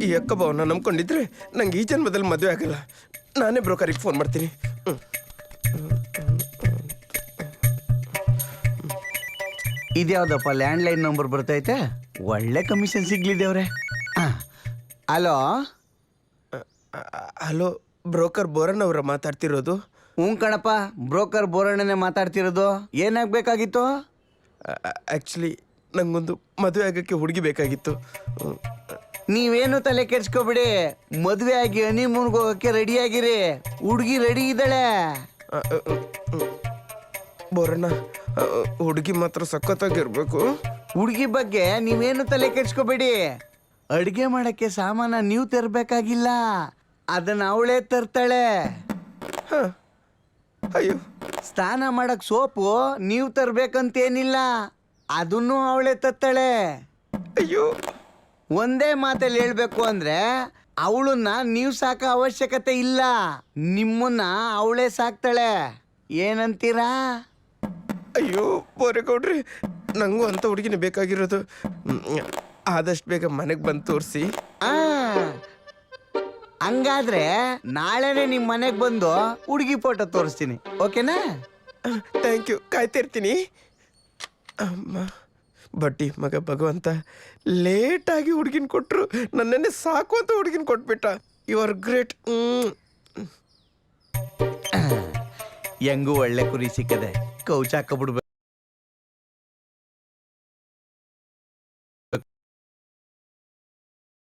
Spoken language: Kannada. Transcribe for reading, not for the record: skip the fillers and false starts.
ಈ ಅಕ್ಕ ಭಾವನ ನಂಬ್ಕೊಂಡಿದ್ರೆ ನಂಗೆ ಈ ಜನ್ಮದಲ್ಲಿ ಮದುವೆ ಆಗಲ್ಲ. ನಾನೇ ಬ್ರೋಕರಿಗೆ ಫೋನ್ ಮಾಡ್ತೀನಿ. ಇದ್ಯಾವ್ದಪ್ಪ ಲ್ಯಾಂಡ್ಲೈನ್ ನಂಬರ್ ಬರ್ತೈತೆ? ಒಳ್ಳೆ ಕಮಿಷನ್ ಸಿಗ್ಲಿದೇವ್ರೆ. ಹಲೋ ಹಲೋ, ಬ್ರೋಕರ್ ಬೋರಣ್ಣ ಅವರ ಮಾತಾಡ್ತಿರೋದು? ಹ್ಞೂ ಕಣಪ್ಪ, ಬ್ರೋಕರ್ ಬೋರಣ್ಣನೇ ಮಾತಾಡ್ತಿರೋದು. ಏನಾಗಬೇಕಾಗಿತ್ತು? ಆ್ಯಕ್ಚುಲಿ ನಂಗೊಂದು ಮದುವೆ ಆಗೋಕ್ಕೆ ಹುಡುಗಿ ಬೇಕಾಗಿತ್ತು. ನೀವೇನು ತಲೆ ಕೆಡ್ಸ್ಕೊಬಿಡಿ, ಮದುವೆ ಆಗಿ ಹನಿಮೂನ್ಗೆ ಹೋಗೋಕ್ಕೆ ರೆಡಿಯಾಗಿರಿ. ಹುಡುಗಿ ರೆಡಿ ಇದ್ದಾಳೆ. ಬೋರಣ್ಣ, ಹುಡುಗಿ ಮಾತ್ರ ಸಖತ್ತಾಗಿರ್ಬೇಕು. ಹುಡುಗಿ ಬಗ್ಗೆ ನೀವೇನು ತಲೆ ಕೆಡ್ಸ್ಕೊಬೇಡಿ. ಅಡುಗೆ ಮಾಡಕ್ಕೆ ಸಾಮಾನ ನೀವು ತರಬೇಕಾಗಿಲ್ಲ, ಅದನ್ನ ಅವಳೇ ತರ್ತಾಳೆ. ಅಯ್ಯೋ, ಸ್ನಾನ ಮಾಡಕ್ ಸೋಪು ನೀವು ತರ್ಬೇಕಂತೇನಿಲ್ಲ, ಅದನ್ನು ಅವಳೇ ತರ್ತಾಳೆ. ಅಯ್ಯೋ, ಒಂದೇ ಮಾತಲ್ಲಿ ಹೇಳ್ಬೇಕು ಅಂದ್ರೆ ಅವಳನ್ನ ನೀವು ಸಾಕೋ ಅವಶ್ಯಕತೆ ಇಲ್ಲ, ನಿಮ್ಮನ್ನ ಅವಳೇ ಸಾಕ್ತಾಳೆ. ಏನಂತೀರಾ? ಅಯ್ಯೋ ಬೋರೇಗೌಡ್ರಿ, ನಂಗೂ ಅಂತ ಹುಡುಗಿನೇ ಬೇಕಾಗಿರೋದು. ಆದಷ್ಟು ಬೇಗ ಮನೆಗೆ ಬಂದು ತೋರಿಸಿ. ಹಂಗಾದ್ರೆ ನಾಳೆನೆ ನಿಮ್ಮ ಮನೆಗೆ ಬಂದು ಹುಡುಗಿ ಫೋಟೋ ತೋರಿಸ್ತೀನಿ, ಓಕೆನಾ? ಥ್ಯಾಂಕ್ ಯು, ಕಾಯ್ತಿರ್ತೀನಿ. ಅಮ್ಮ, ಬಡ್ಡಿ ಮಗ ಭಗವಂತ ಲೇಟಾಗಿ ಹುಡುಗಿನ ಕೊಟ್ಟರು, ನನ್ನನ್ನೇ ಸಾಕು ಅಂತ ಹುಡುಗಿನ ಕೊಟ್ಬಿಟ್ಟ. You are great. ಹೆಂಗೂ ಒಳ್ಳೆ ಕುರಿ ಸಿಕ್ಕದೆ, ಕೌಚ ಹಾಕಬಿಡ್ಬೇಕು.